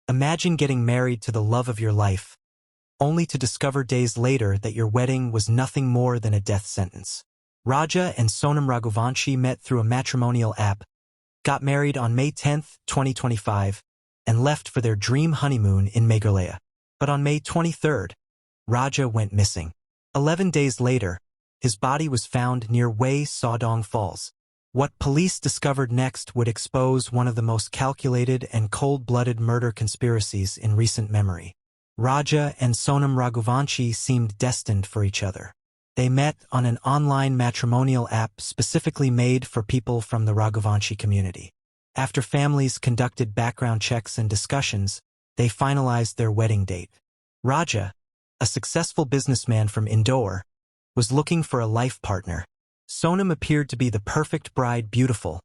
Imagine getting married to the love of your life, only to discover days later that your wedding was nothing more than a death sentence. Raja and Sonam Raghuvanshi met through a matrimonial app, got married on May 10, 2025, and left for their dream honeymoon in Meghalaya. But on May 23, Raja went missing. 11 days later, his body was found near Way Sawdong Falls. What police discovered next would expose one of the most calculated and cold-blooded murder conspiracies in recent memory. Raja and Sonam Raghuvanshi seemed destined for each other. They met on an online matrimonial app specifically made for people from the Raghuvanshi community. After families conducted background checks and discussions, they finalized their wedding date. Raja, a successful businessman from Indore, was looking for a life partner. Sonam appeared to be the perfect bride, beautiful,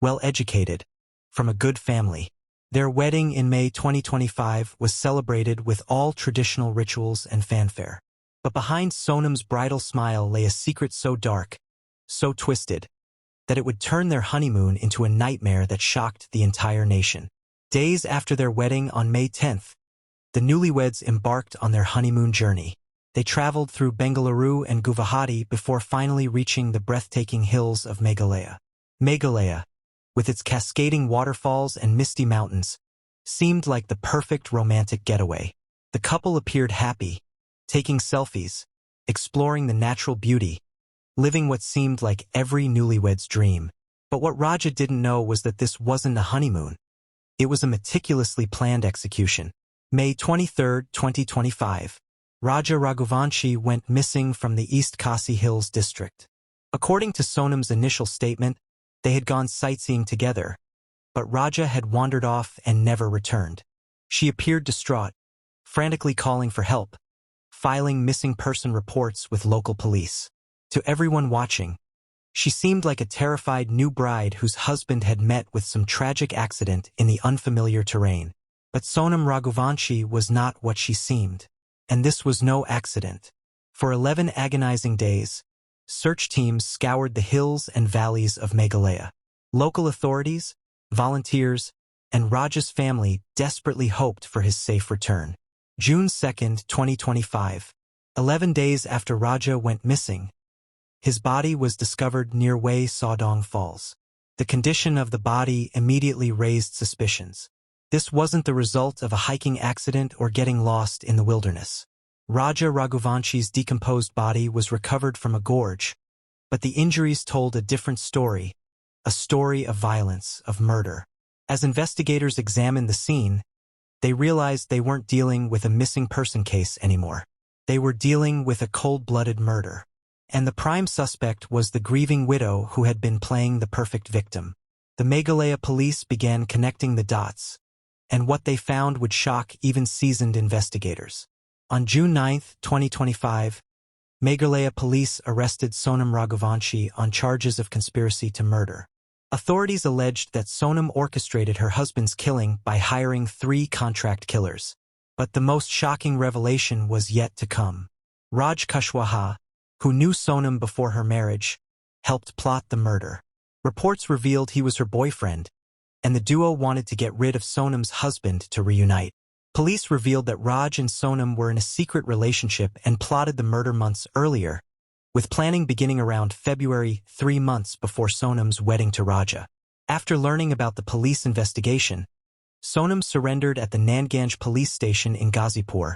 well-educated, from a good family. Their wedding in May 2025 was celebrated with all traditional rituals and fanfare. But behind Sonam's bridal smile lay a secret so dark, so twisted, that it would turn their honeymoon into a nightmare that shocked the entire nation. Days after their wedding on May 10th, the newlyweds embarked on their honeymoon journey. They traveled through Bengaluru and Guwahati before finally reaching the breathtaking hills of Meghalaya. Meghalaya, with its cascading waterfalls and misty mountains, seemed like the perfect romantic getaway. The couple appeared happy, taking selfies, exploring the natural beauty, living what seemed like every newlywed's dream. But what Raja didn't know was that this wasn't a honeymoon. It was a meticulously planned execution. May 23, 2025. Raja Raghuvanshi went missing from the East Khasi Hills district. According to Sonam's initial statement, they had gone sightseeing together, but Raja had wandered off and never returned. She appeared distraught, frantically calling for help, filing missing person reports with local police. To everyone watching, she seemed like a terrified new bride whose husband had met with some tragic accident in the unfamiliar terrain. But Sonam Raghuvanshi was not what she seemed. And this was no accident. For 11 agonizing days, search teams scoured the hills and valleys of Meghalaya. Local authorities, volunteers, and Raja's family desperately hoped for his safe return. June 2, 2025. 11 days after Raja went missing, his body was discovered near Way Sawdong Falls. The condition of the body immediately raised suspicions. This wasn't the result of a hiking accident or getting lost in the wilderness. Raja Raghuvanshi's decomposed body was recovered from a gorge, but the injuries told a different story, a story of violence, of murder. As investigators examined the scene, they realized they weren't dealing with a missing person case anymore. They were dealing with a cold-blooded murder. And the prime suspect was the grieving widow who had been playing the perfect victim. The Meghalaya police began connecting the dots, and what they found would shock even seasoned investigators. On June 9, 2025, Meghalaya police arrested Sonam Raghuvanshi on charges of conspiracy to murder. Authorities alleged that Sonam orchestrated her husband's killing by hiring 3 contract killers. But the most shocking revelation was yet to come. Raj Kushwaha, who knew Sonam before her marriage, helped plot the murder. Reports revealed he was her boyfriend, and the duo wanted to get rid of Sonam's husband to reunite. Police revealed that Raj and Sonam were in a secret relationship and plotted the murder months earlier, with planning beginning around February, 3 months before Sonam's wedding to Raja. After learning about the police investigation, Sonam surrendered at the Nanganj police station in Ghazipur,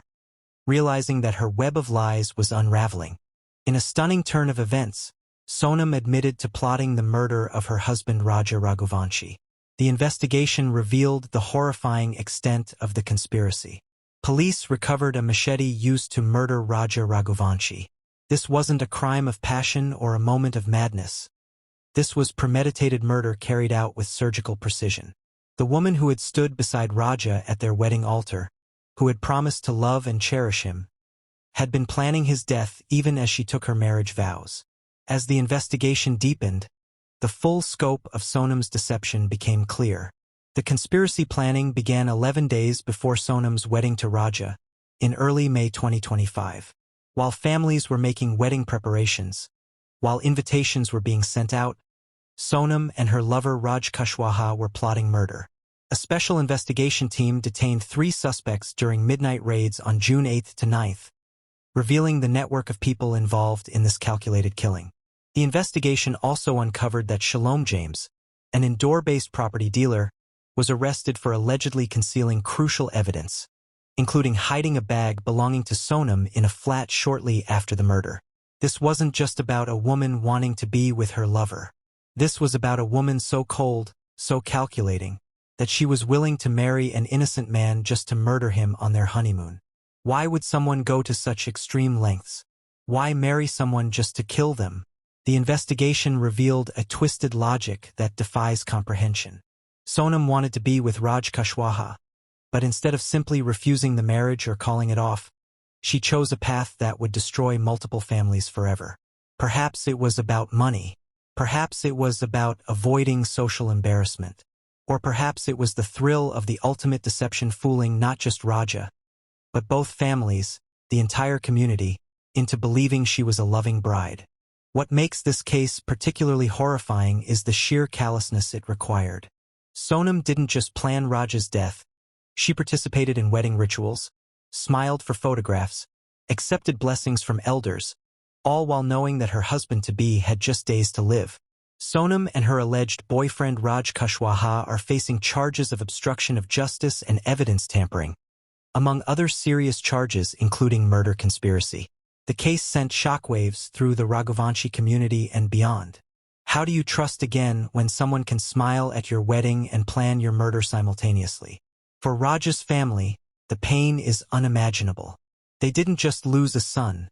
realizing that her web of lies was unraveling. In a stunning turn of events, Sonam admitted to plotting the murder of her husband Raja Raghuvanshi. The investigation revealed the horrifying extent of the conspiracy. Police recovered a machete used to murder Raja Raghuvanshi. This wasn't a crime of passion or a moment of madness. This was premeditated murder carried out with surgical precision. The woman who had stood beside Raja at their wedding altar, who had promised to love and cherish him, had been planning his death even as she took her marriage vows. As the investigation deepened, the full scope of Sonam's deception became clear. The conspiracy planning began 11 days before Sonam's wedding to Raja, in early May 2025. While families were making wedding preparations, while invitations were being sent out, Sonam and her lover Raj Kushwaha were plotting murder. A special investigation team detained 3 suspects during midnight raids on June 8 to 9th, revealing the network of people involved in this calculated killing. The investigation also uncovered that Shalom James, an indoor-based property dealer, was arrested for allegedly concealing crucial evidence, including hiding a bag belonging to Sonam in a flat shortly after the murder. This wasn't just about a woman wanting to be with her lover. This was about a woman so cold, so calculating, that she was willing to marry an innocent man just to murder him on their honeymoon. Why would someone go to such extreme lengths? Why marry someone just to kill them? The investigation revealed a twisted logic that defies comprehension. Sonam wanted to be with Raj Kushwaha, but instead of simply refusing the marriage or calling it off, she chose a path that would destroy multiple families forever. Perhaps it was about money. Perhaps it was about avoiding social embarrassment. Or perhaps it was the thrill of the ultimate deception fooling not just Raja, but both families, the entire community, into believing she was a loving bride. What makes this case particularly horrifying is the sheer callousness it required. Sonam didn't just plan Raja's death. She participated in wedding rituals, smiled for photographs, accepted blessings from elders, all while knowing that her husband-to-be had just days to live. Sonam and her alleged boyfriend Raj Kushwaha are facing charges of obstruction of justice and evidence tampering, among other serious charges including murder conspiracy. The case sent shockwaves through the Raghuvanshi community and beyond. How do you trust again when someone can smile at your wedding and plan your murder simultaneously? For Raj's family, the pain is unimaginable. They didn't just lose a son.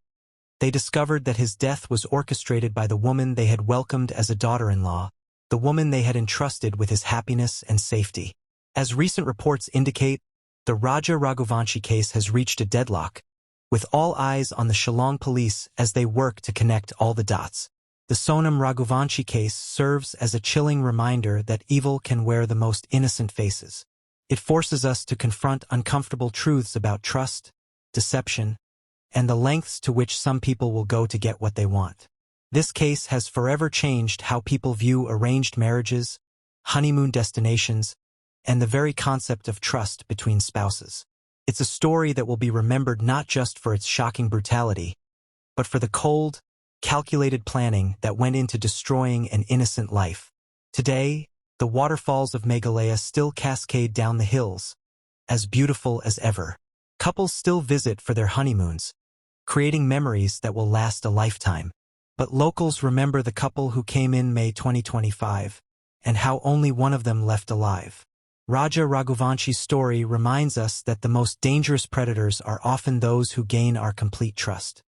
They discovered that his death was orchestrated by the woman they had welcomed as a daughter-in-law, the woman they had entrusted with his happiness and safety. As recent reports indicate, the Raja Raghuvanshi case has reached a deadlock, with all eyes on the Shillong police as they work to connect all the dots. The Sonam Raghuvanshi case serves as a chilling reminder that evil can wear the most innocent faces. It forces us to confront uncomfortable truths about trust, deception, and the lengths to which some people will go to get what they want. This case has forever changed how people view arranged marriages, honeymoon destinations, and the very concept of trust between spouses. It's a story that will be remembered not just for its shocking brutality, but for the cold, calculated planning that went into destroying an innocent life. Today, the waterfalls of Meghalaya still cascade down the hills, as beautiful as ever. Couples still visit for their honeymoons, creating memories that will last a lifetime. But locals remember the couple who came in May 2025, and how only one of them left alive. Raja Raghuvanshi's story reminds us that the most dangerous predators are often those who gain our complete trust.